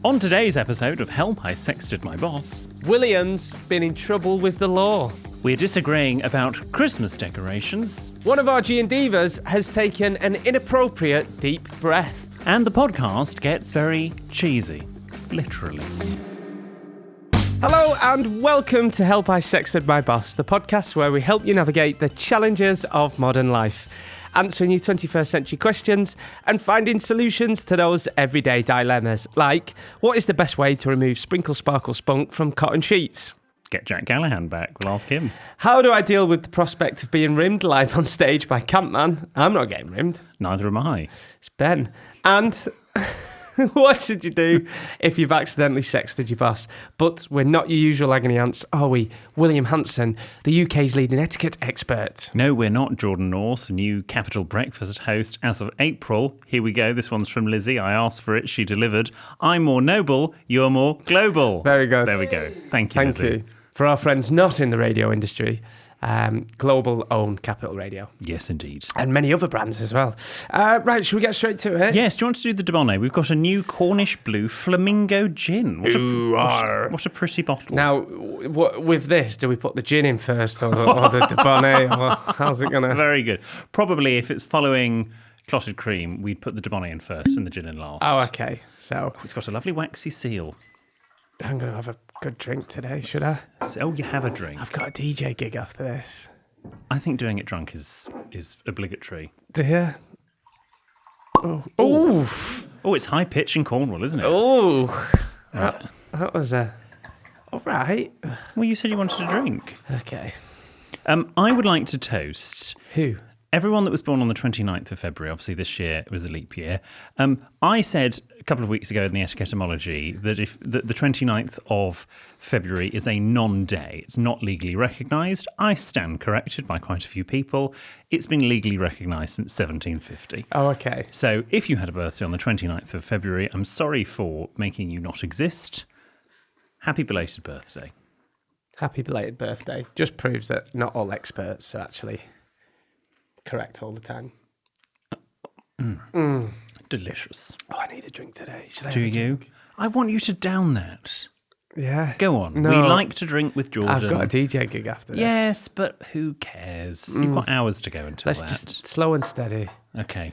On today's episode of Help, I Sexted My Boss, William's been in trouble with the law. we're disagreeing about Christmas decorations, One of our G&Divas has taken an inappropriate deep breath. and the podcast gets very cheesy. Literally. Hello and welcome to Help I Sexted My Boss, the podcast where we help you navigate the challenges of modern life, answering your 21st century questions and finding solutions to those everyday dilemmas, like what is the best way to remove sprinkle sparkle spunk from cotton sheets? Get Jack Gallahan back, we'll ask him. How do I deal with the prospect of being rimmed live on stage by Campman? I'm not getting rimmed. Neither am I. It's Ben. And what should you do if you've accidentally sexted your boss? But we're not your usual agony aunts, are we? William Hanson, the UK's leading etiquette expert. No, we're not Jordan North, new Capital Breakfast host as of April. Here we go, this one's from Lizzie. I asked for it, she delivered. I'm more noble, you're more global. Very good. There we go. Thank you, Thank Lizzie. you. For our friends not in the radio industry, global-owned Capital Radio. Yes, indeed. And many other brands as well. Right, should we get straight to it? Yes, do you want to do the Dubonnet? We've got a new Cornish Blue Flamingo Gin. What a pretty bottle. Now, with this, do we put the gin in first or the Dubonnet? Or how's it going to... Very good. Probably if it's following clotted cream, we'd put the Dubonnet in first and the gin in last. Oh, okay. So It's got a lovely waxy seal. I'm going to have a good drink today, should I? Oh, you have a drink. I've got a DJ gig after this. I think doing it drunk is obligatory. Do you? Oh, Oh, it's high pitch in Cornwall, isn't it? oh, Right. that was a... All right. Well, you said you wanted a drink. Okay. I would like to toast Who? everyone that was born on the 29th of February. Obviously, this year it was a leap year. I said a couple of weeks ago in the Etiquettomology that if the 29th of February is a non-day, it's not legally recognised. I stand corrected by quite a few people. It's been legally recognised since 1750. Oh, okay. So if you had a birthday on the 29th of February, I'm sorry for making you not exist. Happy belated birthday. Happy belated birthday. Just proves that not all experts are actually correct all the time. Delicious. Oh, I need a drink today. Should I Do have a you? drink? I want you to down that. Yeah. Go on. No. We like to drink with Jordan. I've got a DJ gig after this. Yes, but who cares? You've got hours to go until Let's that. just slow and steady. Okay,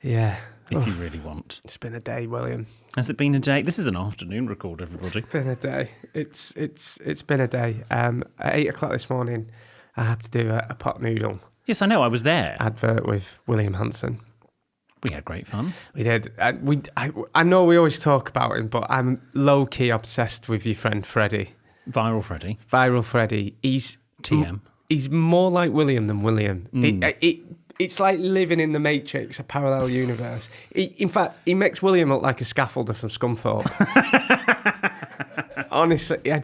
Yeah. if you really want. It's been a day, William. Has it been a day? This is an afternoon record, everybody. Been a day. It's been a day. At 8 o'clock this morning, I had to do a pot noodle Yes, I know. I was there. advert with William Hanson. We had great fun. We did. I know we always talk about him, but I'm low key obsessed with your friend Freddie, Viral Freddy. Viral Freddie. He's TM. He's more like William than William. It's like living in the Matrix, a parallel universe. In fact, he makes William look like a scaffolder from Scunthorpe. Honestly, I'm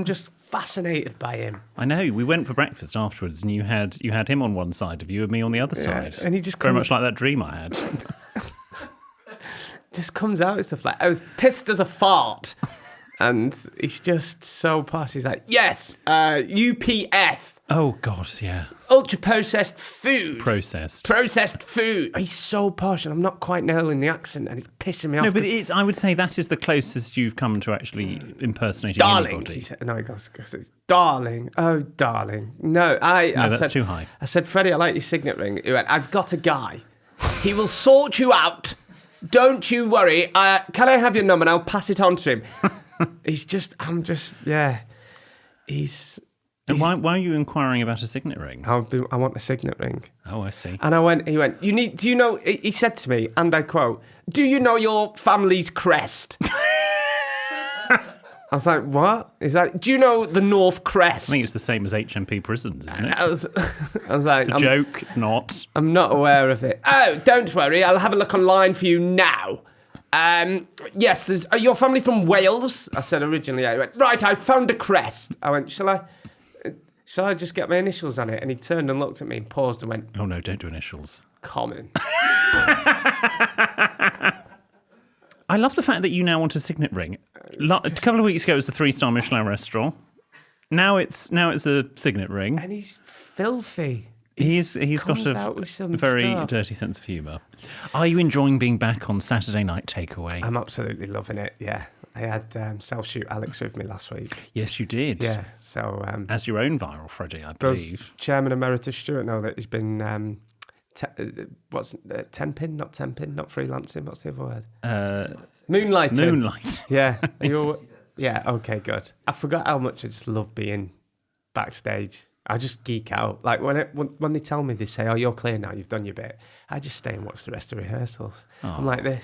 just fascinated by him. I know. We went for breakfast afterwards, and you had him on one side of you and me on the other side. And he just very comes- much like that dream I had. Just comes out with stuff like, I was pissed as a fart. And he's just so posh. He's like, yes, UPF. Oh God, yeah. Ultra processed food. Processed food. He's so posh, and I'm not quite nailing the accent, and it's pissing me off. No, but I would say that is the closest you've come to actually impersonating darling. anybody. He said, no, he goes, it's darling. Oh, darling. No, I that's said, too high. I said, Freddie, I like your signet ring. He went, I've got a guy. He will sort you out. Don't you worry. Can I have your number and I'll pass it on to him? And why are you inquiring about a signet ring? I want a signet ring. Oh, I see. And he went, do you know, he said to me, and I quote, do you know your family's crest? I was like, what? He's like, do you know the North Crest? I think it's the same as HMP prisons, isn't it? I was like, It's a joke. It's not. I'm not aware of it. Oh, don't worry. I'll have a look online for you now. Yes, are your family from Wales? I said originally. He went, right, I found a crest. I went, shall I just get my initials on it? And he turned and looked at me and paused and went, Oh, no, don't do initials. common. I love the fact that you now want a signet ring. A couple of weeks ago, it was a 3-star Michelin restaurant. Now it's a signet ring. And he's filthy. He's got comes out with some a very stuff. dirty sense of humour. Are you enjoying being back on Saturday Night Takeaway? I'm absolutely loving it. Yeah, I had self-shoot Alex with me last week. Yes, you did. Yeah, so As your own viral Freddie, I does believe. Chairman Emeritus Stewart know that he's been temping, not freelancing? What's the other word? Moonlighting. Moonlight. Yeah. Yeah. Okay. Good. I forgot how much I just love being backstage. I just geek out. Like when they tell me, they say, "Oh, you're clear now. You've done your bit." I just stay and watch the rest of rehearsals. I'm like this.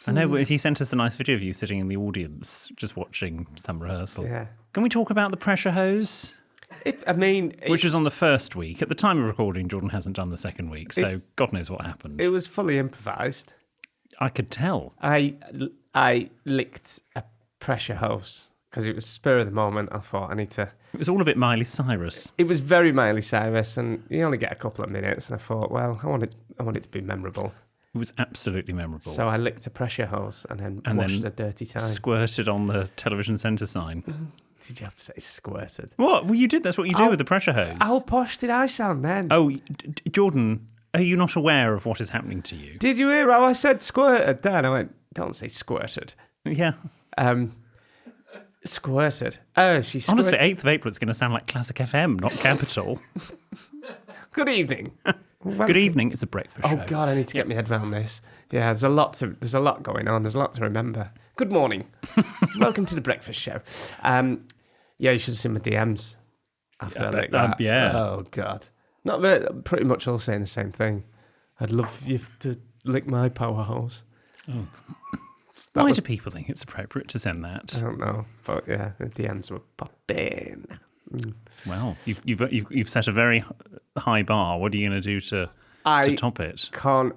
I know, but he sent us a nice video of you sitting in the audience just watching some rehearsal. Yeah. Can we talk about the pressure hose? Which Which was on the first week. At the time of recording, Jordan hasn't done the second week, so God knows what happened. it was fully improvised. I could tell. I licked a pressure hose because it was spur of the moment. I thought I need to. It was all a bit Miley Cyrus. It was very Miley Cyrus, and you only get a couple of minutes. And I thought, well, I want it to be memorable. It was absolutely memorable. So I licked a pressure hose and then washed a dirty time. Squirted on the television centre sign. Did you have to say squirted? What? Well, you did. That's what you do with the pressure hose. How posh did I sound then? Oh, Jordan, are you not aware of what is happening to you? Did you hear how I said squirted then? I went, don't say squirted. Yeah. Squirted. Oh, she squirted. Honestly, 8th of April, it's going to sound like Classic FM, not Capital. Good evening. Good evening. It's a breakfast show. Oh God, I need to get my head around this. Yeah, there's a lot going on. There's a lot to remember. Good morning. Welcome to the breakfast show. Yeah, you should have seen my DMs after I licked that. Yeah. Oh God. Not very, pretty much all saying the same thing. I'd love you to lick my power hose. Oh. Why do people think it's appropriate to send that? I don't know, but yeah, the DMs were popping. Well, you've set a very high bar. What are you going to do to top it? I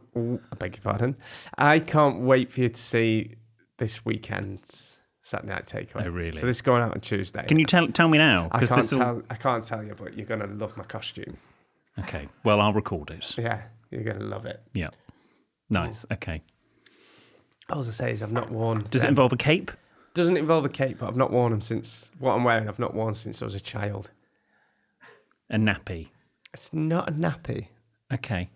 beg your pardon. I can't wait for you to see this weekend's Saturday Night Takeaway. Oh, really? So this is going out on Tuesday. Can you tell me now? I can't tell you, but you're going to love my costume. Okay. Well, I'll record it. Yeah, you're going to love it. Yeah. Nice. Okay. All I say is I've not worn... Does it involve a cape? Doesn't involve a cape, but I've not worn them since... What I'm wearing, I've not worn since I was a child. A nappy? It's not a nappy. Okay.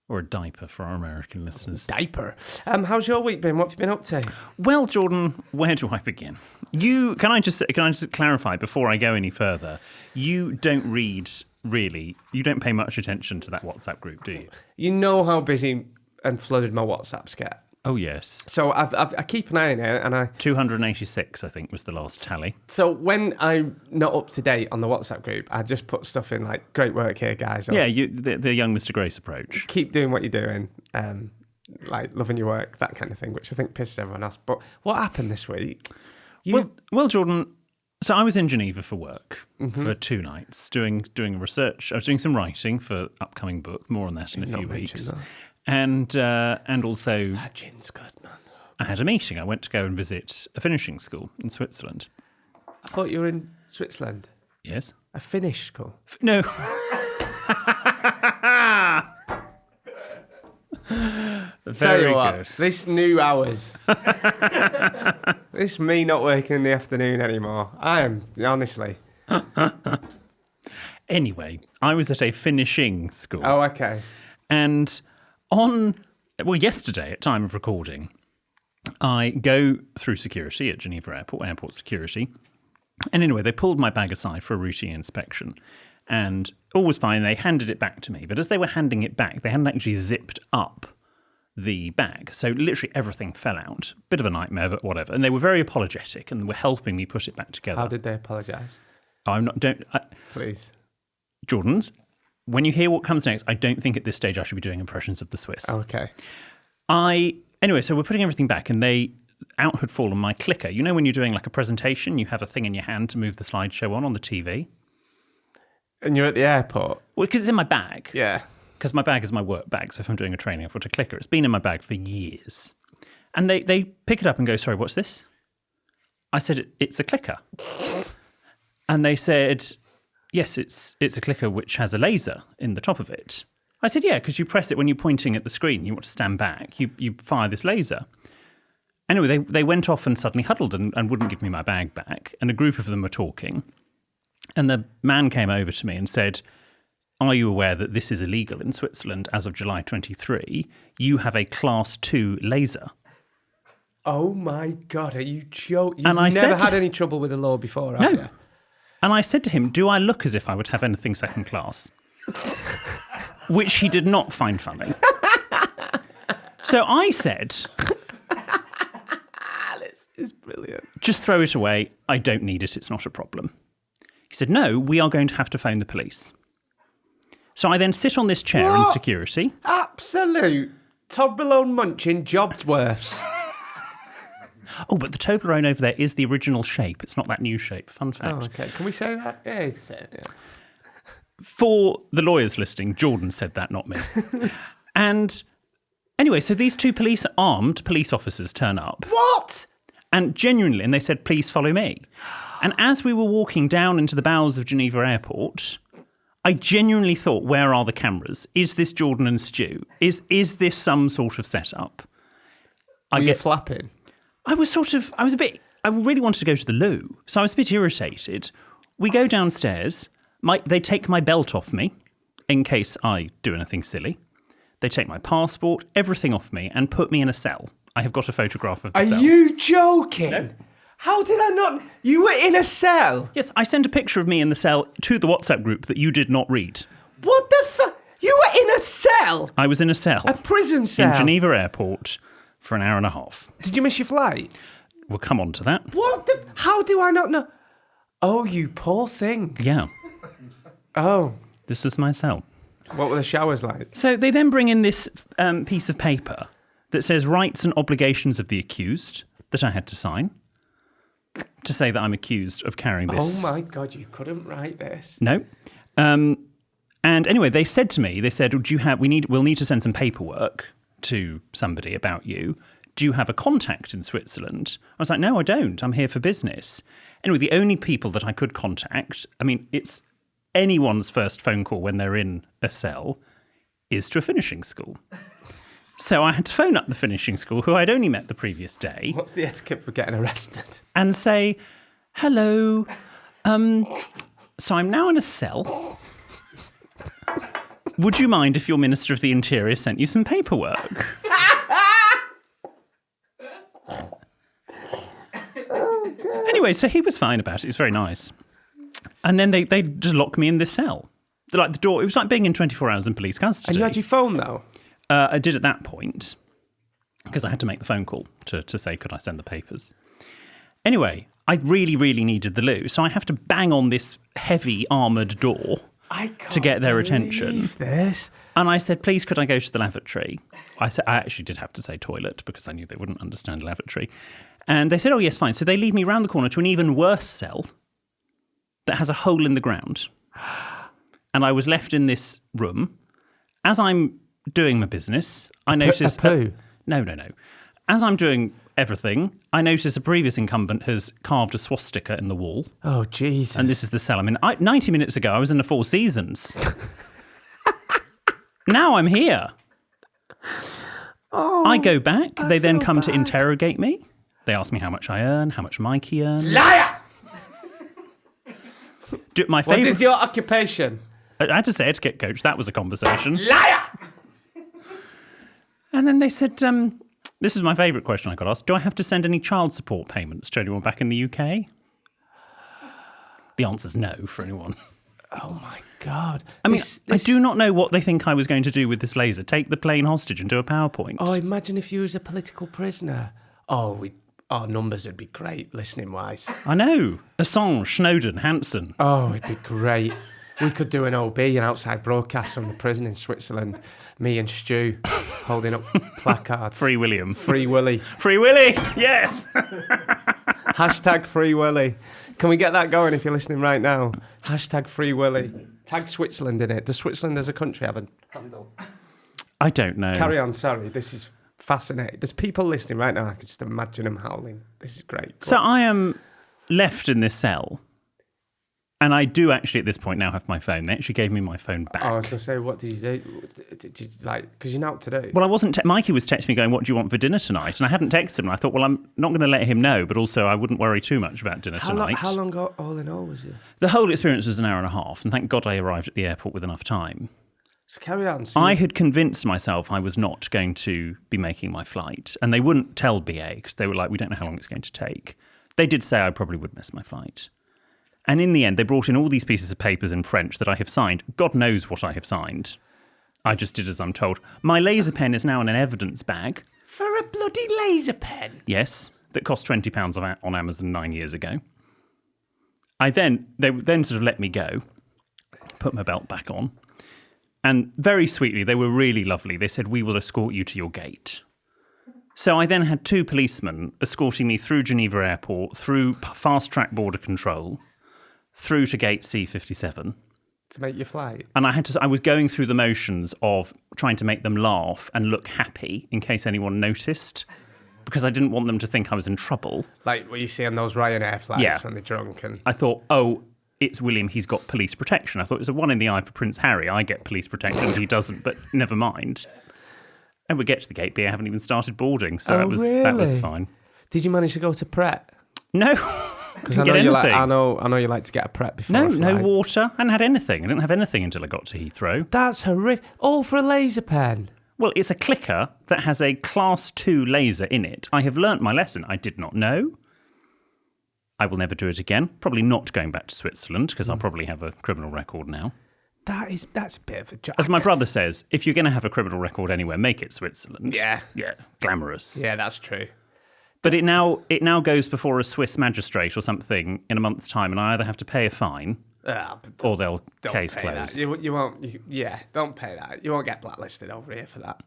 Or a diaper for our American listeners. Diaper. How's your week been? What have you been up to? Well, Jordan, where do I begin? Can I just clarify before I go any further? You don't read, really, you don't pay much attention to that WhatsApp group, do you? You know how busy and flooded my WhatsApps get. Oh, yes. So I keep an eye on it, and 286, I think, was the last tally. So when I'm not up to date on the WhatsApp group, I just put stuff in like, great work here, guys. Or, yeah, the young Mr. Grace approach. Keep doing what you're doing. Like, loving your work, that kind of thing, which I think pisses everyone else. But what happened this week? Well, Jordan, so I was in Geneva for work for 2 nights, doing research. I was doing some writing for upcoming book. More on that in a few weeks. That. And also, gin's good, man. I had a meeting. I went to go and visit a finishing school in Switzerland. I thought you were in Switzerland. Yes. A Finnish school. No. Tell you what, good. this new hours. This me not working in the afternoon anymore. I am, honestly. Anyway, I was at a finishing school. Oh, okay. And yesterday, at time of recording, I go through security at Geneva Airport security. And anyway, they pulled my bag aside for a routine inspection. And all was fine. They handed it back to me. But as they were handing it back, they hadn't actually zipped up the bag. So literally everything fell out. Bit of a nightmare, but whatever. And they were very apologetic and were helping me put it back together. How did they apologise? Please. Jordan's. When you hear what comes next, I don't think at this stage I should be doing impressions of the Swiss. Oh, okay. Anyway, so we're putting everything back, and out had fallen my clicker. You know when you're doing like a presentation, you have a thing in your hand to move the slideshow on the TV? And you're at the airport? Well, because it's in my bag. Yeah. Because my bag is my work bag, so if I'm doing a training, I've got a clicker. It's been in my bag for years. And they pick it up and go, sorry, what's this? I said, it's a clicker. And they said... Yes, it's a clicker which has a laser in the top of it. I said, yeah, because you press it when you're pointing at the screen. You want to stand back. You fire this laser. Anyway, they went off and suddenly huddled and wouldn't give me my bag back. And a group of them were talking. And the man came over to me and said, are you aware that this is illegal in Switzerland as of July 23? You have a Class 2 laser. Oh my God, are you joking? And I You've never said had any trouble with the law before, have you? And I said to him, do I look as if I would have anything second class? Which he did not find funny. So I said... This is brilliant. Just throw it away. I don't need it. It's not a problem. He said, no, we are going to have to phone the police. So I then sit on this chair in security. Absolute Toblerone munching Jobsworths. Oh, but the Toblerone over there is the original shape. It's not that new shape. Fun fact. Oh, okay. Can we say that? Yeah, you can say it, yeah. For the lawyers listening, Jordan said that, not me. And anyway, so these two armed police officers turn up. What? And genuinely, and they said, please follow me. And as we were walking down into the bowels of Geneva Airport, I genuinely thought, where are the cameras? Is this Jordan and Stu? Is this some sort of setup? Were you flapping? I really wanted to go to the loo, so I was a bit irritated. We go downstairs, they take my belt off me, in case I do anything silly. They take my passport, everything off me, and put me in a cell. I have got a photograph of the cell. Are you joking? No. How did I not? You were in a cell? Yes, I sent a picture of me in the cell to the WhatsApp group that you did not read. What the fuck? You were in a cell? I was in a cell. A prison cell? In Geneva Airport for an hour and a half. Did you miss your flight? We'll come on to that. What the? How do I not know? Oh, you poor thing. Yeah. Oh. This was my cell. What were the showers like? So they then bring in this piece of paper that says rights and obligations of the accused that I had to sign to say that I'm accused of carrying this. Oh my God, you couldn't write this. No. And anyway, they said to me, we'll need to send some paperwork to somebody about you. Do you have a contact in Switzerland? I was like, no, I don't. I'm here for business. Anyway, the only people that I could contact, it's anyone's first phone call when they're in a cell, is to a finishing school. So I had to phone up the finishing school, who I'd only met the previous day. What's the etiquette for getting arrested? And say, hello, so I'm now in a cell. Would you mind if your Minister of the Interior sent you some paperwork? Anyway, so he was fine about it. It was very nice. And then they just locked me in this cell. Like the door, it was like being in 24 hours in police custody. And you had your phone, though? I did at that point, because I had to make the phone call to say, could I send the papers? Anyway, I really, really needed the loo, so I have to bang on this heavy armoured door to get their attention. This. And I said, please, could I go to the lavatory? I actually did have to say toilet, because I knew they wouldn't understand lavatory. And they said, oh, yes, fine. So they lead me round the corner to an even worse cell that has a hole in the ground. And I was left in this room. As I'm doing my business, I noticed... A poo? No. As I'm doing everything, I notice a previous incumbent has carved a swastika in the wall. Oh, Jesus. And this is the cell. 90 minutes ago, I was in the Four Seasons. Now I'm here. Oh, I go back. They then come to bad. interrogate me. They ask me how much I earn, how much Mikey earns. Liar! My What favourite... is your occupation? I had to say etiquette coach. That was a conversation. Liar! And then they said, this was my favourite question I got asked. Do I have to send any child support payments to anyone back in the UK? The answer's no for anyone. Oh, my God. I do not know what they think I was going to do with this laser. Take the plane hostage and do a PowerPoint. Oh, imagine if you was a political prisoner. Our numbers would be great, listening-wise. I know. Assange, Snowden, Hanson. Oh, it'd be great. We could do an OB, an outside broadcast from the prison in Switzerland. Me and Stu holding up placards. Free William. Free Willy. Free Willy! Yes! Hashtag Free Willy. Can we get that going if you're listening right now? Hashtag Free Willy. Tag Switzerland in it. Does Switzerland as a country have a handle? I don't know. Carry on, sorry. This is fascinating. There's people listening right now. I can just imagine them howling. This is great. So I am left in this cell And I do actually at this point now have my phone. They actually gave me my phone back. I was going to say, what did you do? Did you, because you're not out to do. Well, I wasn't. Mikey was texting me going, "What do you want for dinner tonight?" And I hadn't texted him. And I thought, well, I'm not going to let him know, but also I wouldn't worry too much about dinner tonight. How long all in all was you? The whole experience was an hour and a half, and thank God I arrived at the airport with enough time. So carry on. I had convinced myself I was not going to be making my flight, and they wouldn't tell BA because they were like, "We don't know how long it's going to take." They did say I probably would miss my flight. And in the end, they brought in all these pieces of papers in French that I have signed. God knows what I have signed. I just did as I'm told. My laser pen is now in an evidence bag. For a bloody laser pen? Yes, that cost £20 on Amazon 9 years ago. They then sort of let me go, put my belt back on. And very sweetly, they were really lovely. They said, "We will escort you to your gate." So I then had 2 policemen escorting me through Geneva Airport, through fast-track border control, through to gate C57. To make your flight? And I was going through the motions of trying to make them laugh and look happy in case anyone noticed, because I didn't want them to think I was in trouble. Like what you see on those Ryanair flights when they're drunk. And I thought, oh, it's William, he's got police protection. I thought it's a one in the eye for Prince Harry. I get police protection, he doesn't, but never mind. And we get to the gate, but I haven't even started boarding, so that was fine. Did you manage to go to Pret? No. Because I know you like. I know you like to get a Pret before. No water. I hadn't had anything. I didn't have anything until I got to Heathrow. That's horrific. All for a laser pen. Well, it's a clicker that has a Class 2 laser in it. I have learnt my lesson. I did not know. I will never do it again. Probably not going back to Switzerland because I'll probably have a criminal record now. That's a bit of a joke. As my brother says, if you're going to have a criminal record anywhere, make it Switzerland. Yeah, glamorous. Yeah, that's true. But it now goes before a Swiss magistrate or something in a month's time, and I either have to pay a fine or they'll case close. You won't. Don't pay that. You won't get blacklisted over here for that.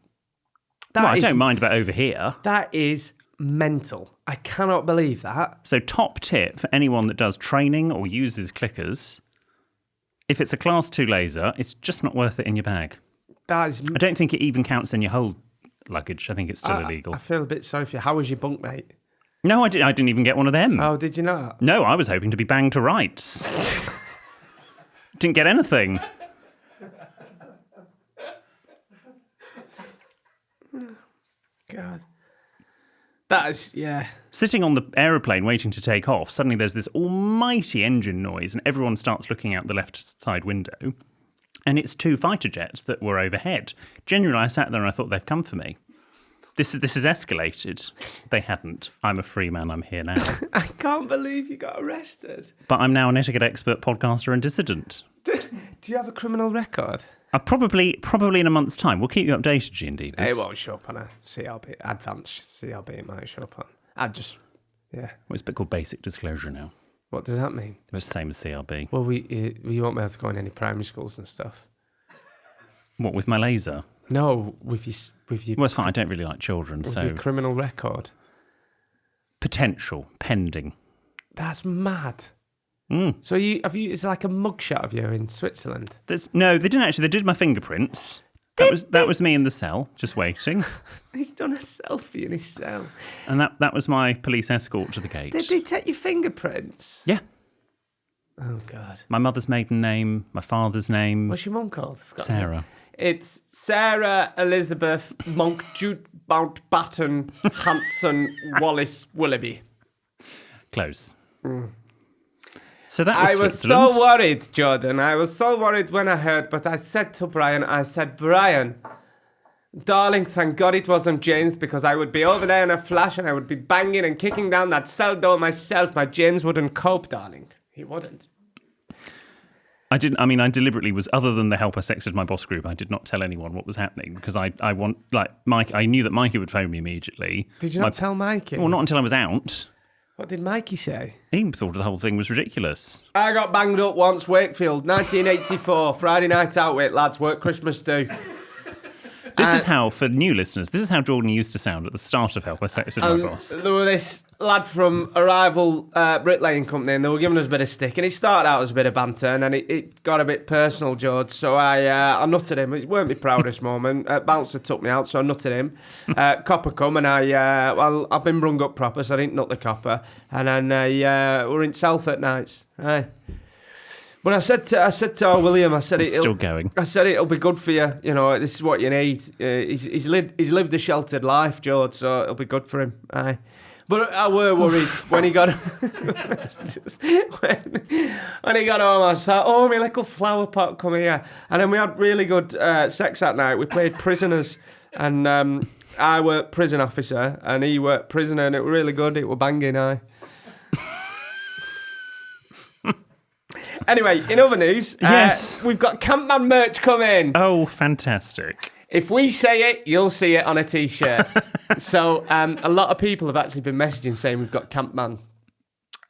I don't mind about over here. That is mental. I cannot believe that. So top tip for anyone that does training or uses clickers, if it's a Class 2 laser, it's just not worth it in your bag. I don't think it even counts in your whole luggage. I think it's still illegal. I feel a bit sorry for you. How was your bunkmate? No, I didn't even get one of them. Oh, did you not? No, I was hoping to be banged to rights. Didn't get anything. God. That is, Sitting on the aeroplane waiting to take off, suddenly there's this almighty engine noise and everyone starts looking out the left side window. And it's 2 fighter jets that were overhead. Genuinely, I sat there and I thought, they've come for me. This has escalated. They hadn't. I'm a free man. I'm here now. I can't believe you got arrested. But I'm now an etiquette expert, podcaster and dissident. Do you have a criminal record? Probably in a month's time. We'll keep you updated, G&D. It won't show up on a CLB. Advanced CLB it might show up on. Well, it's a bit called basic disclosure now. What does that mean? It's the same as CLB. Well, we won't be able to go in any primary schools and stuff. What, with my laser? No, with your. Well, it's fine. I don't really like children, with so your criminal record. Potential pending. That's mad. Mm. So it's like a mugshot of you in Switzerland. No, they didn't actually. They did my fingerprints. That was me in the cell, just waiting. He's done a selfie in his cell. And that was my police escort to the gate. Did they take your fingerprints? Yeah. Oh, God. My mother's maiden name, my father's name. What's your mum called? Sarah. It's Sarah Elizabeth Monk Jute Mountbatten Hanson Wallace Willoughby. Close. Mm. So that was I was so worried, Jordan. I was so worried when I heard, but I said to Brian, Brian, darling, thank God it wasn't James, because I would be over there in a flash and I would be banging and kicking down that cell door myself. My James wouldn't cope, darling. He wouldn't. I deliberately was, other than the help I sexted my boss group, I did not tell anyone what was happening because I knew that Mikey would phone me immediately. Did you not tell Mikey? Well, not until I was out. What did Mikey say? He thought the whole thing was ridiculous. I got banged up once, Wakefield, 1984, Friday night out with lads, work Christmas do. This is how, for new listeners, this is how Jordan used to sound at the start of Help I Sexted My Boss. There was this lad from a rival bricklaying company and they were giving us a bit of stick and it started out as a bit of banter and then it got a bit personal, George, so I nutted him. It weren't my proudest moment. Bouncer took me out, so I nutted him. Copper come and I've been brung up proper, so I didn't nut the copper. And then we're in South at nights. But I said to William, Still going. I said it'll be good for you. You know, this is what you need. He's lived a sheltered life, George, so it'll be good for him. Aye. But I were worried when he got when he got home. I was like, "Oh, my little flower pot, come here!" And then we had really good sex that night. We played prisoners, and I were prison officer, and he were prisoner, and it was really good. It were banging, aye. Anyway, in other news, yes, we've got Campman merch coming. Oh, fantastic. If we say it, you'll see it on a T-shirt. So a lot of people have actually been messaging saying we've got Campman.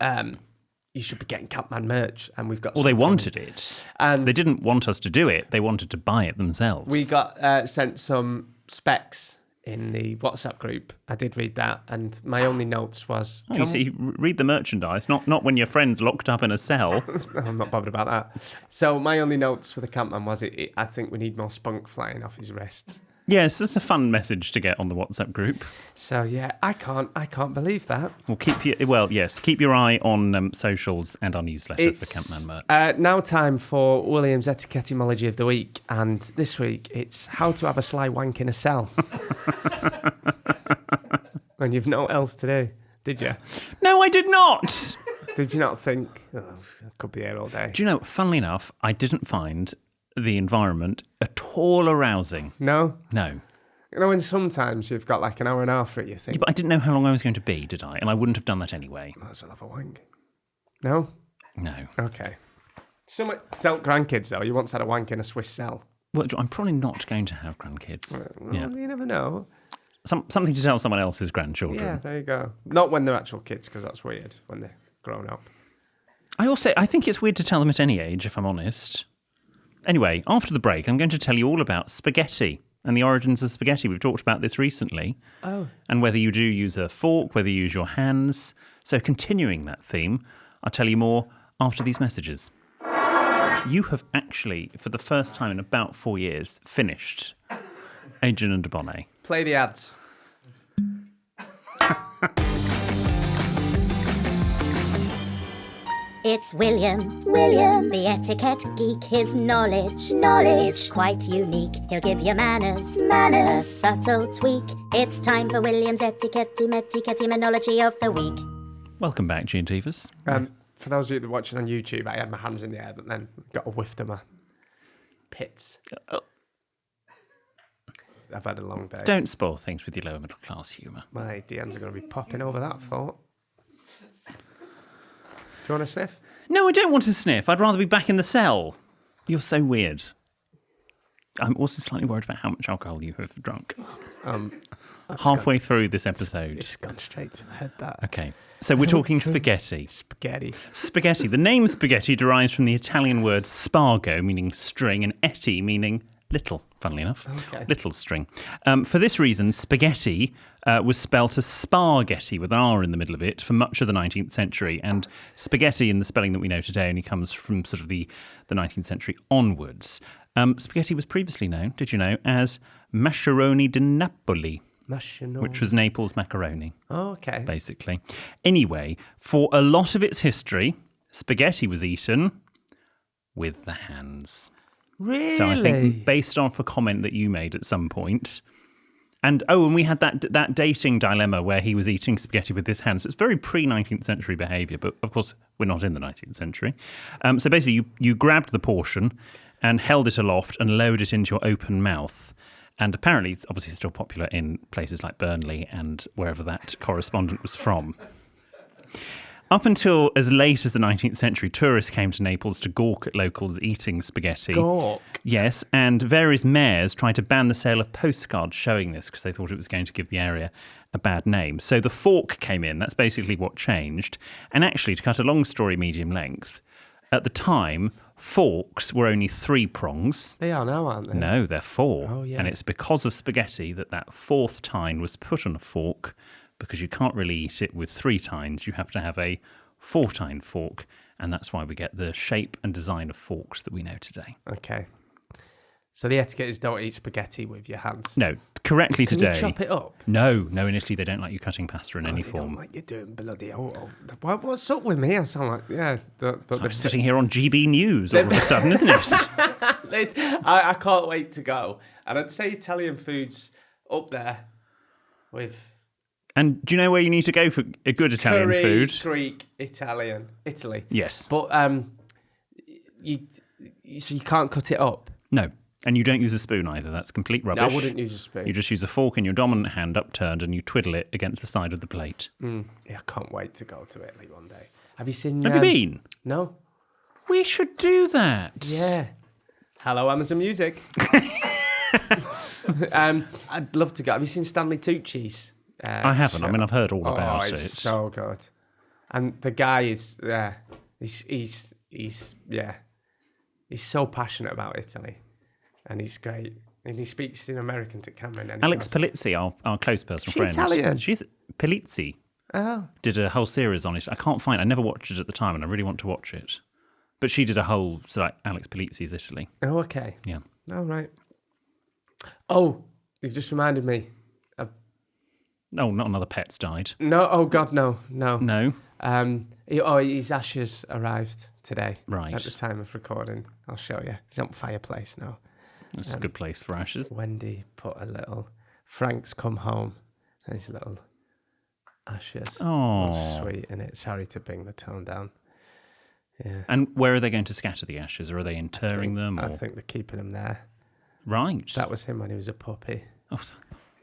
You should be getting Campman merch. And we've got. Well, they wanted it. And they didn't want us to do it. They wanted to buy it themselves. We got sent some specs in the WhatsApp group. I did read that, and my only notes was... Oh, you see, read the merchandise, not when your friend's locked up in a cell. I'm not bothered about that. So my only notes for the Campman was, I think we need more spunk flying off his wrist. Yes, that's a fun message to get on the WhatsApp group. So yeah, I can't believe that. Well, keep your eye on socials and our newsletter for Campman merch. Now time for William's Etiquettimology of the week, and this week it's how to have a sly wank in a cell. And you've no else to do, did you? No, I did not. Did you not think, I could be here all day? Do you know, funnily enough, I didn't find the environment at all arousing. No? No. You know, when sometimes you've got like an hour and a half for it, you think... Yeah, but I didn't know how long I was going to be, did I? And I wouldn't have done that anyway. Might as well have a wank. No? No. Okay. Some cell grandkids, though. You once had a wank in a Swiss cell. Well, I'm probably not going to have grandkids. Well, yeah. You never know. Something to tell someone else's grandchildren. Yeah, there you go. Not when they're actual kids, because that's weird when they're grown up. I think it's weird to tell them at any age, if I'm honest. Anyway, after the break, I'm going to tell you all about spaghetti and the origins of spaghetti. We've talked about this recently. Oh. And whether you do use a fork, whether you use your hands. So continuing that theme, I'll tell you more after these messages. You have actually, for the first time in about 4 years, finished Adrian and Debonnet. Play the ads. It's William, the etiquette geek. His knowledge is quite unique. He'll give you manners, a subtle tweak. It's time for William's etiquettimology of the week. Welcome back, Gene Devers. For those of you that are watching on YouTube, I had my hands in the air, but then got a whiff to my pits. I've had a long day. Don't spoil things with your lower middle class humour. My DMs are going to be popping over that thought. Do you want to sniff? No, I don't want to sniff. I'd rather be back in the cell. You're so weird. I'm also slightly worried about how much alcohol you have drunk. Halfway through this episode. It's gone straight to the head, that. Okay. So we're talking spaghetti. Spaghetti. The name spaghetti derives from the Italian word spargo, meaning string, and etti, meaning little, funnily enough. Okay. Little string. For this reason, spaghetti was spelt as spargetti with an R in the middle of it for much of the 19th century. And spaghetti, in the spelling that we know today, only comes from sort of the 19th century onwards. Spaghetti was previously known, did you know, as macaroni di Napoli. Which was Naples macaroni. Oh, okay. Basically. Anyway, for a lot of its history, spaghetti was eaten with the hands. Really? So I think based off a comment that you made at some point, and we had that dating dilemma where he was eating spaghetti with his hands. So it's very pre-19th century behaviour, but of course we're not in the 19th century. So basically you grabbed the portion and held it aloft and lowered it into your open mouth. And apparently it's obviously still popular in places like Burnley and wherever that correspondent was from. Up until as late as the 19th century, tourists came to Naples to gawk at locals eating spaghetti. Gawk? Yes, and various mayors tried to ban the sale of postcards showing this because they thought it was going to give the area a bad name. So the fork came in. That's basically what changed. And actually, to cut a long story medium length, at the time, forks were only 3 prongs. They are now, aren't they? No, they're 4. Oh, yeah. And it's because of spaghetti that 4th tine was put on a fork, because you can't really eat it with 3 tines. You have to have a 4-tine fork, and that's why we get the shape and design of forks that we know today. Okay. So the etiquette is don't eat spaghetti with your hands. No, correctly Can today. you chop it up? No, in Italy they don't like you cutting pasta in any They form. don't like you doing bloody... What's up with me? I sound like... Yeah. I'm sitting here on GB News all of a sudden, isn't it? I can't wait to go. And I'd say Italian food's up there with... And do you know where you need to go for a good Italian curry, food? Greek, Italian, Italy. Yes. But so you can't cut it up. No. And you don't use a spoon either. That's complete rubbish. No, I wouldn't use a spoon. You just use a fork in your dominant hand upturned and you twiddle it against the side of the plate. Yeah, I can't wait to go to Italy one day. Have you seen... Have you been? No. We should do that. Yeah. Hello, Amazon Music. I'd love to go. Have you seen Stanley Tucci's? I haven't. show? I mean, I've heard all about it. It's so good. And the guy is... He's so passionate about Italy. And he's great. And he speaks in American to Cameron. And Alex Polizzi, our close personal She friend. Italian? She's Polizzi. Oh. Did a whole series on it. I never watched it at the time and I really want to watch it. But she did a whole, Alex Polizzi's Italy. Oh, okay. Yeah. All right. Oh, you've just reminded me. Oh, not another pet's died. No, oh God, no. No. His ashes arrived today. Right. At the time of recording. I'll show you. He's on fireplace now. That's a good place for ashes. Wendy put a little Frank's come home. And his little ashes. Oh. Sweet, and it's sorry to bring the tone down. Yeah. And where are they going to scatter the ashes? Or are they interring them? I Or... think they're keeping him there. Right. That was him when he was a puppy. Oh,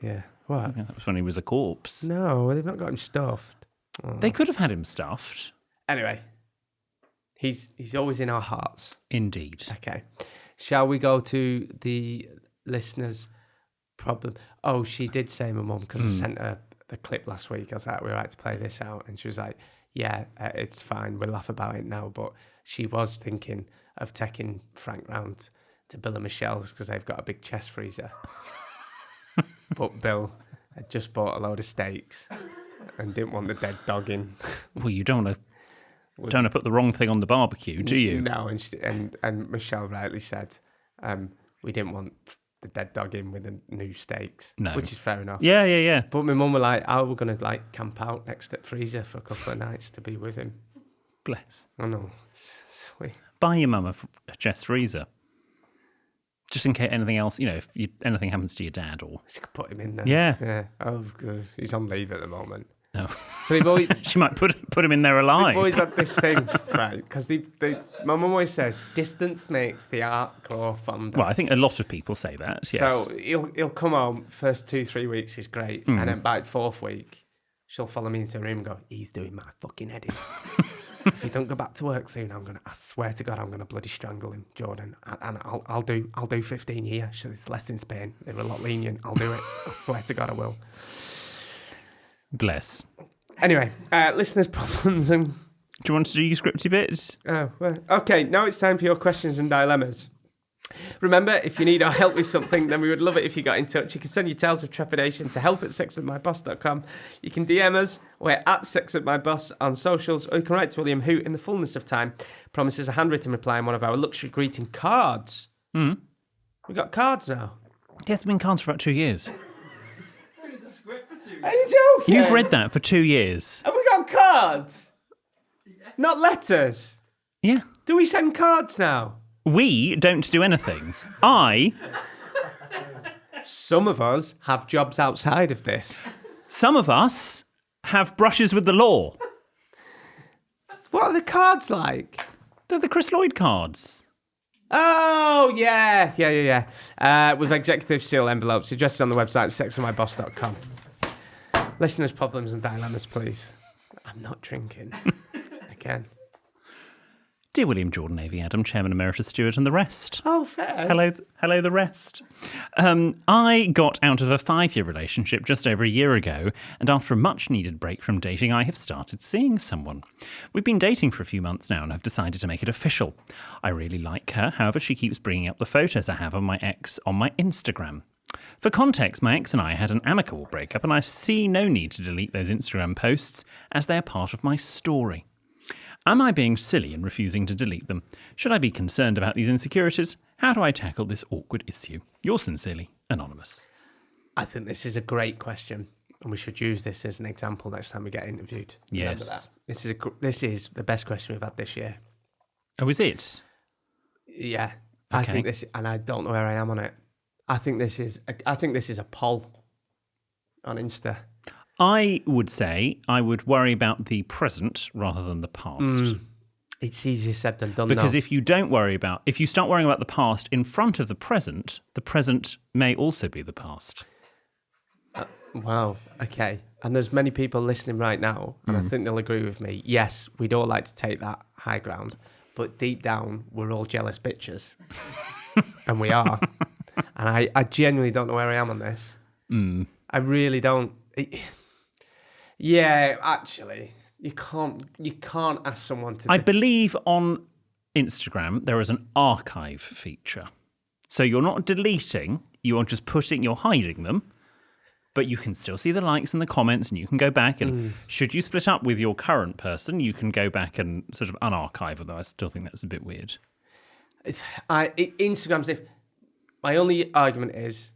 Yeah. What? that was when he was a corpse. No, they've not got him stuffed. Oh. They could have had him stuffed. Anyway, he's always in our hearts. Indeed. Okay. Shall we go to the listeners' problem? Oh, she did say, my mum, because I sent her the clip last week. I was like, we're right to play this out. And she was like, yeah, it's fine. We'll laugh about it now. But she was thinking of taking Frank round to Bill and Michelle's because they've got a big chest freezer. But Bill had just bought a load of steaks and didn't want the dead dog in. Well, you don't want to put the wrong thing on the barbecue, do you? No, and Michelle rightly said we didn't want the dead dog in with the new steaks, No. which is fair enough. Yeah. But my mum were like, "Oh, we're gonna camp out next to the freezer for a couple of nights to be with him." Bless. I know, sweet. Buy your mum a chest freezer. Just in case anything else, if anything happens to your dad or... She could put him in there. Yeah. Oh, good. He's on leave at the moment. No. So they've always... She might put him in there alive. They've always had this thing, right? Because my mum always says, distance makes the art grow fonder. Well, I think a lot of people say that, yes. So he'll come home, first 2-3 weeks is great. And then by the 4th week, she'll follow me into a room and go, he's doing my fucking head in. If he don't go back to work soon, I swear to God, I'm gonna bloody strangle him, Jordan. And I'll do 15 years. She said, it's less in Spain. They were a lot lenient. I'll do it. I swear to God, I will. Bless. Anyway, listeners' problems and... Do you want to do your scripty bits? Oh, well, okay, now it's time for your questions and dilemmas. Remember, if you need our help with something, then we would love it if you got in touch. You can send your tales of trepidation to help@sexedmyboss.com. You can DM us. We're at sexedmyboss on socials. Or you can write to William, who, in the fullness of time, promises a handwritten reply in one of our luxury greeting cards. We've got cards now. Yeah, it's been cards for about 2 years. Are you joking? You've read that for 2 years. Have we got cards? Not letters. Yeah. Do we send cards now? We don't do anything. Some of us have jobs outside of this. Some of us have brushes with the law. What are the cards like? They're the Chris Lloyd cards. Oh, yeah. With executive seal envelopes. Addressed on the website, sexedmyboss.com. Listeners' problems and dilemmas, please. I'm not drinking. Again. Dear William, Jordan, Navy, Adam, Chairman Emeritus Stewart, and the rest. Oh, fair. Hello, the rest. I got out of a 5-year relationship just over a year ago, and after a much-needed break from dating, I have started seeing someone. We've been dating for a few months now, and I've decided to make it official. I really like her, however, she keeps bringing up the photos I have of my ex on my Instagram. For context, my ex and I had an amicable breakup, and I see no need to delete those Instagram posts, as they are part of my story. Am I being silly in refusing to delete them? Should I be concerned about these insecurities? How do I tackle this awkward issue? Yours sincerely, Anonymous. I think this is a great question, and we should use this as an example next time we get interviewed. Yes. Remember that. This is the best question we've had this year. Oh, is it? Yeah. I Okay. think this, and I don't know where I am on it. I think this is a poll on Insta. I would say I would worry about the present rather than the past. It's easier said than done. Because though. if you start worrying about the past in front of the present may also be the past. Wow. Okay. And there's many people listening right now, and I think they'll agree with me. Yes, we'd all like to take that high ground, but deep down, we're all jealous bitches. And we are. And I genuinely don't know where I am on this. I really don't. Yeah, actually, you can't ask someone to. I believe on Instagram there is an archive feature. So you're not deleting, you're hiding them, but you can still see the likes and the comments, and you can go back and should you split up with your current person, you can go back and sort of unarchive, although I still think that's a bit weird. Instagram's my only argument is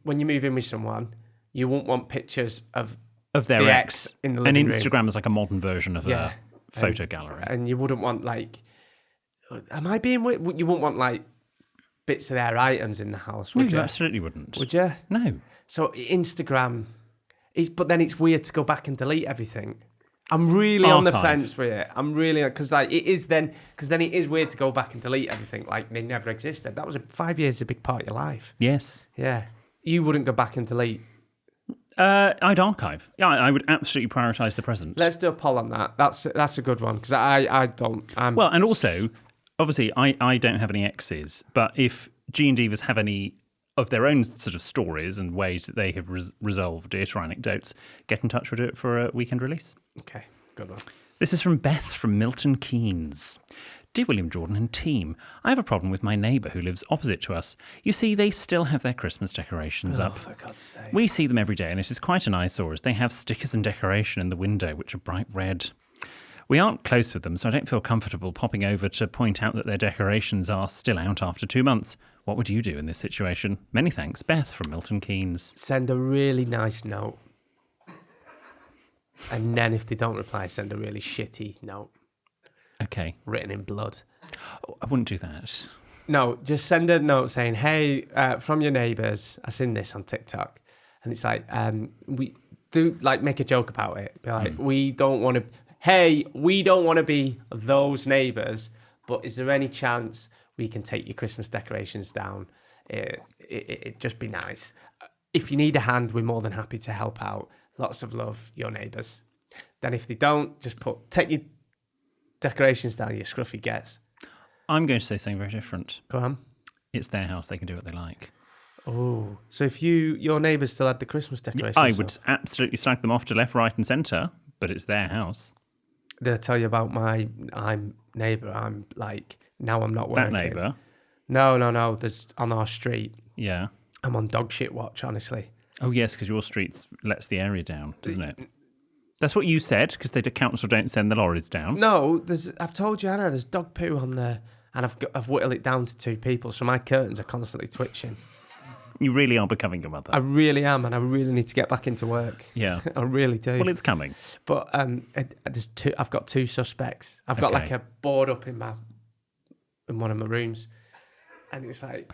when you move in with someone, you won't want pictures of Their the ex in the and living Instagram room. is like a modern version of their photo gallery. And you wouldn't want am I being weird? You wouldn't want bits of their items in the house, would No, you? you absolutely wouldn't. Would you? No. So Instagram but then it's weird to go back and delete everything. I'm really on the Archive. fence with it. I'm really, because then it is weird to go back and delete everything like they never existed. That was 5 years, a big part of your life. Yes. Yeah. You wouldn't go back and delete. I'd archive. Yeah, I would absolutely prioritise the present. Let's do a poll on that. That's a good one, because I don't. Well, and also, obviously, I don't have any exes, but if G and Divas have any of their own sort of stories and ways that they have resolved it or anecdotes, get in touch. We'll do it for a weekend release. Okay, good one. This is from Beth from Milton Keynes. Dear William, Jordan and team, I have a problem with my neighbour who lives opposite to us. You see, they still have their Christmas decorations up. For God's sake. We see them every day, and it is quite an eyesore as they have stickers and decoration in the window, which are bright red. We aren't close with them, so I don't feel comfortable popping over to point out that their decorations are still out after 2 months. What would you do in this situation? Many thanks, Beth from Milton Keynes. Send a really nice note. And then if they don't reply, send a really shitty note. Okay. Written in blood. Oh, I wouldn't do that. No, just send a note saying, hey, from your neighbours, I've seen this on TikTok. And it's like, we do make a joke about it. Be like, we don't want to be those neighbours, but is there any chance we can take your Christmas decorations down? It'd just be nice. If you need a hand, we're more than happy to help out. Lots of love, your neighbours. Then if they don't, just take your decorations down, you scruffy gets. I'm going to say something very different. Go on. It's their house, they can do what they like. Oh, so if your neighbours still had the Christmas decorations I would up, absolutely slag them off to left, right and centre, but it's their house. did I tell you about my neighbour? Now I'm not working. That neighbour? No. There's on our street. Yeah. I'm on dog shit watch, honestly. Oh, yes, because your street lets the area down, doesn't it? That's what you said, because the council don't send the lorries down. No, I've told you, Anna, there's dog poo on there, and I've whittled it down to 2 people, so my curtains are constantly twitching. You really are becoming a mother. I really am, and I really need to get back into work. Yeah. I really do. Well, it's coming. But there's 2. I've got 2 suspects. I've got Okay. a board up in one of my rooms, and it's like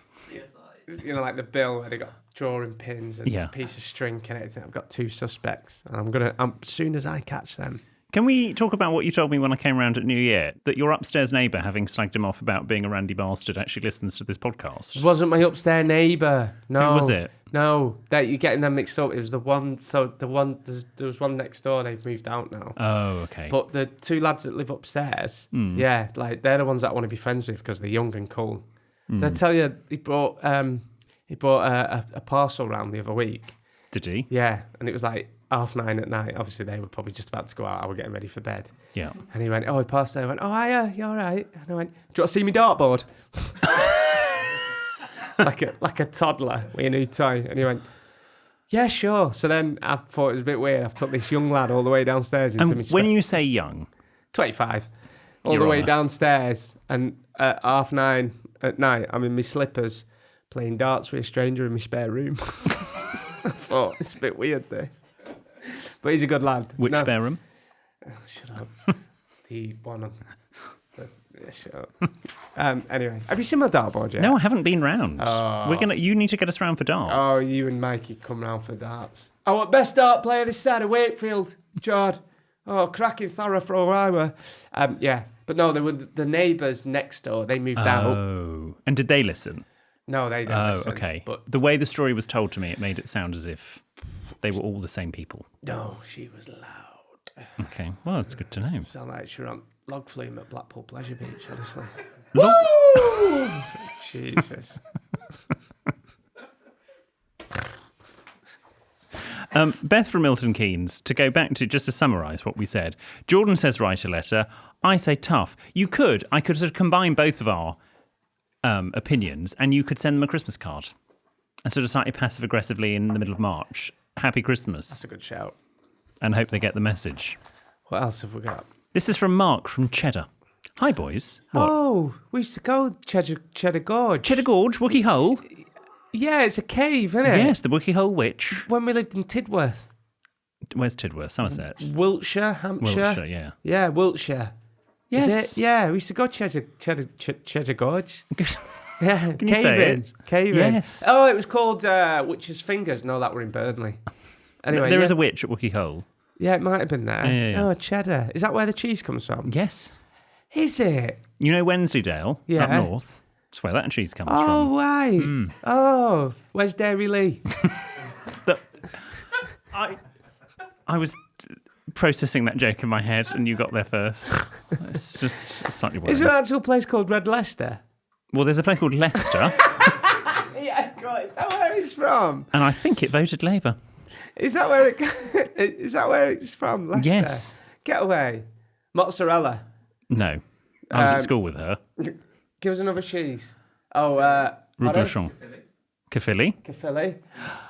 like the bill where they got drawing pins and a piece of string connected. I've got 2 suspects, and as soon as I catch them. Can we talk about what you told me when I came around at New Year? That your upstairs neighbour, having slagged him off about being a randy bastard, actually listens to this podcast. It wasn't my upstairs neighbour. No. Who was it? No, that you're getting them mixed up. It was the one. So there was one next door. They've moved out now. Oh, okay. But the 2 lads that live upstairs, they're the ones that I want to be friends with because they're young and cool. Did I tell you he brought a parcel round the other week? Did he? Yeah, and it was 9:30 at night. Obviously, they were probably just about to go out. I was getting ready for bed. Yeah. And he went, he passed there. I went, hiya, you all right? And I went, do you want to see me dartboard? like a toddler with a new toy. And he went, yeah, sure. So then I thought it was a bit weird. I've took this young lad all the way downstairs into And me. when you say young, 25. All Your the way Honour. downstairs, and at 9:30 at night, I'm in my slippers playing darts with a stranger in my spare room. I thought, it's a bit weird, this. But he's a good lad. Which No. spare room? Shut up. The one on... Yeah, shut up. Anyway, have you seen my dartboard yet? No, I haven't been round. Oh. You need to get us round for darts. Oh, you and Mikey come round for darts. I want best dart player this side of Wakefield, Jord. Oh, cracking thorough for a while. Yeah, but no, they were the neighbours next door. They moved out. Oh, and did they listen? No, they didn't. Oh, listen, okay. But The way the story was told to me, it made it sound as if they were all the same people. no, she was loud. Okay, well, it's good to know. Sound like she were on log flume at Blackpool Pleasure Beach, honestly. Woo! Jesus. Beth from Milton Keynes, to go back to, just to summarise what we said, Jordan says write a letter. I say tough. I could sort of combine both of our opinions, and you could send them a Christmas card. And sort of slightly passive-aggressively in the middle of March. Happy Christmas. That's a good shout. And hope they get the message. What else have we got? This is from Mark from Cheddar. Hi, boys. What? Oh, we used to go Cheddar Gorge. Cheddar Gorge, Wookie Hole? Yeah, it's a cave, isn't it? Yes, the Wookie Hole Witch. When we lived in Tidworth. Where's Tidworth? Somerset. Wiltshire, Hampshire. Wiltshire, yeah. Yeah, Wiltshire. Yes. Is it? Yeah, we used to go Cheddar Gorge. Yeah, Can you say it? Cave in. Yes. Oh, it was called Witch's Fingers. No, that were in Burnley. Anyway, There yeah. is a witch at Wookie Hole. Yeah, it might have been there. Yeah. Oh, cheddar. Is that where the cheese comes from? Yes. Is it? You know Wensleydale? Yeah. Up north? That's where that cheese comes Oh, from. right. Oh, where's Dairy Lee? I was processing that joke in my head and you got there first. It's just slightly worrying. Is there an actual place called Red Leicester? Well, there's a place called Leicester, Yeah, God, is that where it's from? and I think it voted Labour. Is that where it's from? Leicester? Yes. Get away. Mozzarella. No. I was at school with her. Give us another cheese. Oh, Reblochon. Caerphilly. Caerphilly.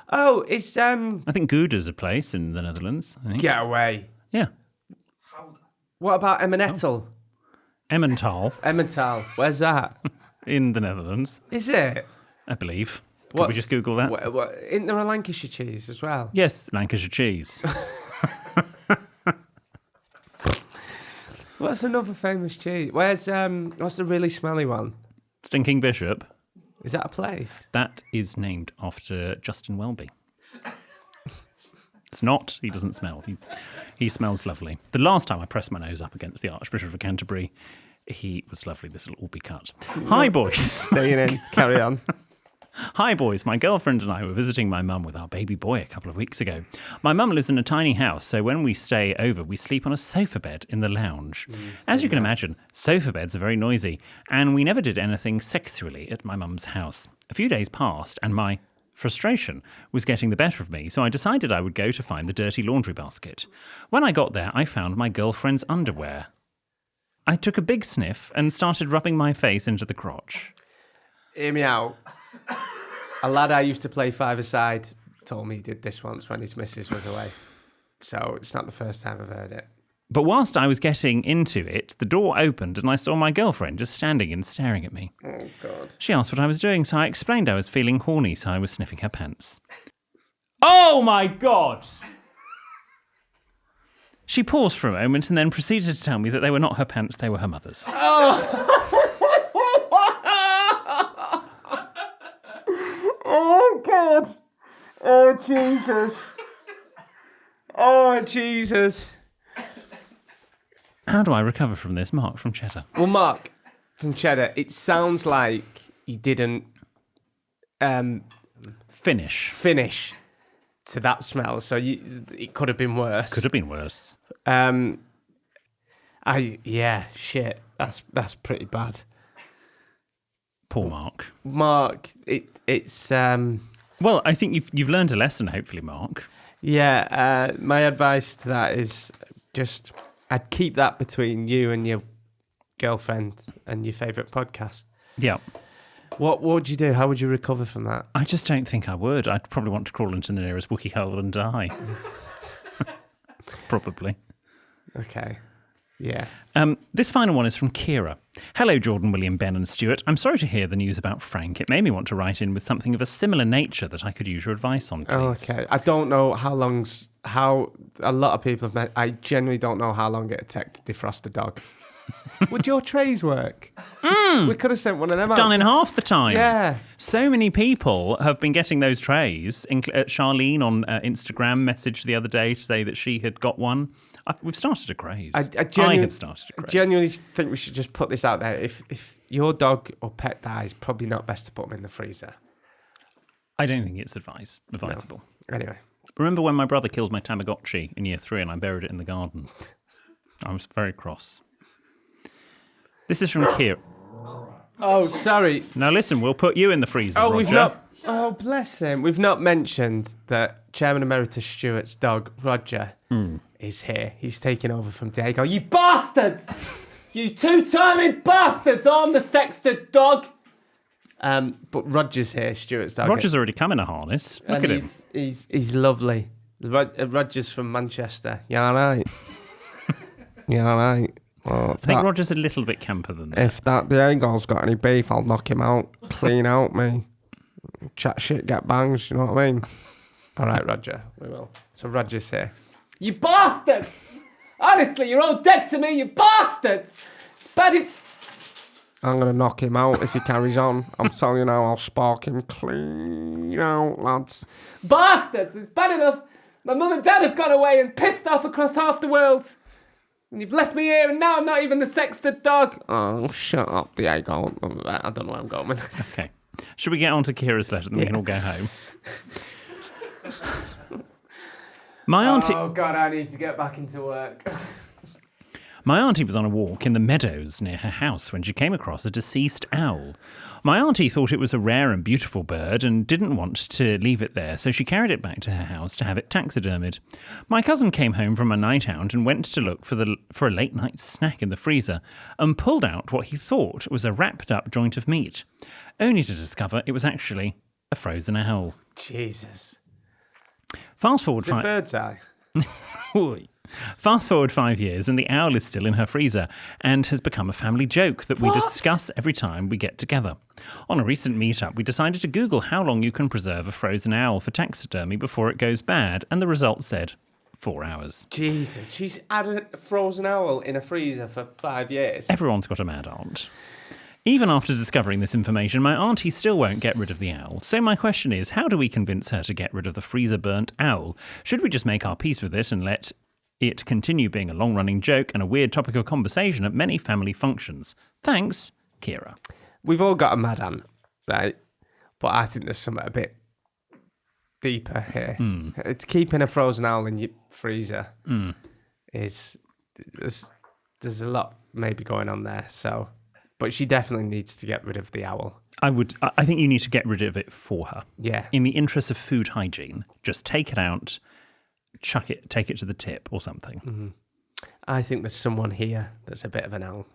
Oh, it's I think Gouda's a place in the Netherlands. I think. Get away. Yeah. What about Emmental? Emmental Emmental. Where's that? in the Netherlands, Is it? I believe. Could we just Google that? Isn't there a Lancashire cheese as well? Yes, Lancashire cheese. What's another famous cheese? What's the really smelly one? Stinking Bishop. Is that a place? That is named after Justin Welby. It's not. He doesn't smell. He smells lovely. The last time I pressed my nose up against the Archbishop of Canterbury, he was lovely. This will all be cut. Hi, boys. Staying in. Carry on. Hi, boys. My girlfriend and I were visiting my mum with our baby boy a couple of weeks ago. My mum lives in a tiny house, so when we stay over, we sleep on a sofa bed in the lounge. As you can imagine, sofa beds are very noisy, and we never did anything sexually at my mum's house. A few days passed, and my frustration was getting the better of me, so I decided I would go to find the dirty laundry basket. When I got there, I found my girlfriend's underwear. I took a big sniff and started rubbing my face into the crotch. Hear me out. A lad I used to play five-a-side told me he did this once when his missus was away. So it's not the first time I've heard it. But whilst I was getting into it, the door opened and I saw my girlfriend just standing and staring at me. Oh, God. She asked what I was doing, so I explained I was feeling horny, so I was sniffing her pants. Oh my God! She paused for a moment and then proceeded to tell me that they were not her pants, they were her mother's. Oh, God. Oh, Jesus. Oh, Jesus. How do I recover from this? Mark from Cheddar. Well, Mark, from Cheddar, it sounds like you didn't Finish. finish to that smell, so it could have been worse. Could have been worse. Shit. That's pretty bad. Poor Mark. Mark, it's Well, I think you've learned a lesson, hopefully, Mark. yeah. My advice to that is just I'd keep that between you and your girlfriend and your favourite podcast. Yeah. What would you do? How would you recover from that? I just don't think I would. I'd probably want to crawl into the nearest Wookiee hole and die. Probably. Okay. Yeah. This final one is from Kira. Hello, Jordan, William, Ben and Stuart. I'm sorry to hear the news about Frank. It made me want to write in with something of a similar nature that I could use your advice on, please. Oh, okay. I don't know how a lot of people have met. I genuinely don't know how long it'd take to defrost a dog. Would your trays work? We could have sent one of them out. Done in half the time. Yeah. So many people have been getting those trays. Charlene on Instagram messaged the other day to say that she had got one. We've started a craze. I have started a craze. I genuinely think we should just put this out there. If your dog or pet dies, probably not best to put them in the freezer. I don't think it's advisable. No. Anyway. Remember when my brother killed my Tamagotchi in year 3 and I buried it in the garden? I was very cross. This is from Kira. Oh, sorry. Now listen, we'll put you in the freezer, Oh, Roger. we've not... Oh, bless him. We've not mentioned that Chairman Emeritus Stewart's dog, Roger, is here. He's taking over from Diego. You bastards! You two-timing bastards! I'm the Sexted dog! But Roger's here, Stewart's dog. Roger's already come in a harness. Look at him. He's lovely. Roger's from Manchester. You all right? You all right? Oh, I think Roger's a little bit camper than that. If that Diego's got any beef, I'll knock him out. Clean out me. Chat shit, get bangs, you know what I mean? All right, Roger, we will. So Roger's here. You bastard! Honestly, you're all dead to me, you bastards! I'm going to knock him out if he carries on. I'm telling you now, I'll spark him clean out, lads. Bastards! It's bad enough. My mum and dad have gone away and pissed off across half the world. And you've left me here, and now I'm not even the Sexted dog. Oh, shut up, Diego. I don't know where I'm going with this. Okay. Should we get on to Kira's letter and we can all go home? My auntie... Oh, God, I need to get back into work. My auntie was on a walk in the meadows near her house when she came across a deceased owl. My auntie thought it was a rare and beautiful bird and didn't want to leave it there, so she carried it back to her house to have it taxidermied. My cousin came home from a night out and went to look for a late-night snack in the freezer and pulled out what he thought was a wrapped-up joint of meat, only to discover it was actually a frozen owl. Jesus. Fast forward Is it bird's eye? Fast forward 5 years and the owl is still in her freezer and has become a family joke that we discuss every time we get together. On a recent meetup, we decided to Google how long you can preserve a frozen owl for taxidermy before it goes bad, and the result said 4 hours. Jesus, she's had a frozen owl in a freezer for 5 years. Everyone's got a mad aunt. Even after discovering this information, my auntie still won't get rid of the owl. So my question is, how do we convince her to get rid of the freezer-burnt owl? Should we just make our peace with it and let it continue being a long-running joke and a weird topic of conversation at many family functions? Thanks, Kira. We've all got a mad aunt, right? But I think there's something a bit deeper here. It's keeping a frozen owl in your freezer is... There's a lot maybe going on there, so... But she definitely needs to get rid of the owl. I think you need to get rid of it for her. Yeah. In the interest of food hygiene, just take it out, chuck it, take it to the tip or something. Mm-hmm. I think there's someone here that's a bit of an owl.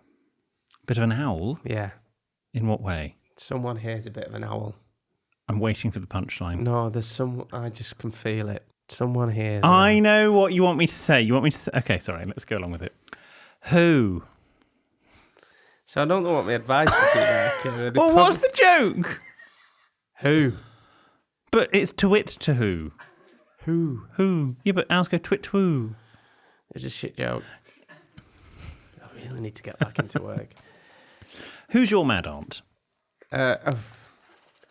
Bit of an owl? Yeah. In what way? Someone here's a bit of an owl. I'm waiting for the punchline. No, there's some... I just can feel it. Someone here's... I know what you want me to say. You want me to say... Okay, sorry, let's go along with it. Who? So I don't know what my advice would be there. Well, what's the joke? Who? But it's to wit to who? Who? Who? Yeah, but owls go twit to who? It's a shit joke. I really need to get back into work. Who's your mad aunt?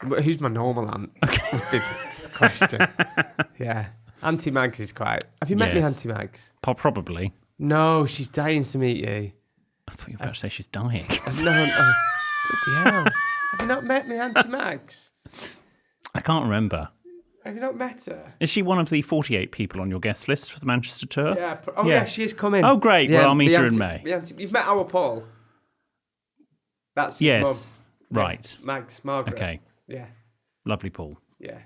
Who's my normal aunt? Okay. Would be the question. Yeah. Auntie Mags is quite... Have you met me, Auntie Mags? Probably. No, she's dying to meet you. I thought you were about to say she's dying. No. Bloody hell. Have you not met me, Auntie Mags? I can't remember. Have you not met her? Is she one of the 48 people on your guest list for the Manchester tour? Yeah. Yeah, she is coming. Oh, great. Yeah, well, I'll meet her in May. You've met our Paul. That's his mum. Right. Mags, Margaret. Okay. Yeah. Lovely Paul. Yeah.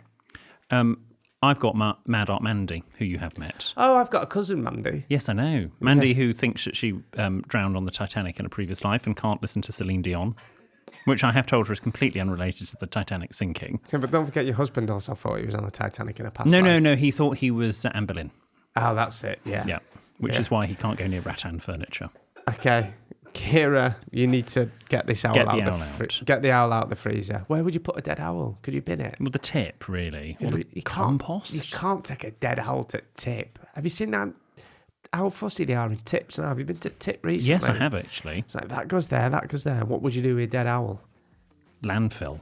I've got Mad Aunt Mandy, who you have met. Oh, I've got a cousin, Mandy. Yes, I know. Mandy, who thinks that she drowned on the Titanic in a previous life and can't listen to Celine Dion, which I have told her is completely unrelated to the Titanic sinking. Yeah, but don't forget your husband also thought he was on the Titanic in a past life. No. He thought he was Anne Boleyn. Oh, that's it. Yeah. Yeah. Which is why he can't go near rattan furniture. Okay. Kira, you need to get this owl Get out. the owl out. Get the owl out the freezer. Where would you put a dead owl? Could you bin it? Well, the tip, really. Or the You compost. You can't take a dead owl to tip. Have you seen that? How fussy they are in tips now. Have you been to tip recently? Yes, I have actually. It's like, that goes there, that goes there. What would you do with a dead owl? Landfill.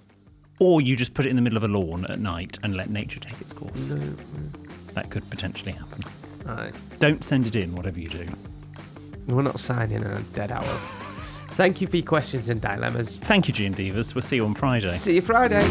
Or you just put it in the middle of a lawn at night and let nature take its course. No. That could potentially happen. Right. Don't send it in, whatever you do. We're not signing on a dead owl. Thank you for your questions and dilemmas. Thank you, Gene Divas. We'll see you on Friday. See you Friday.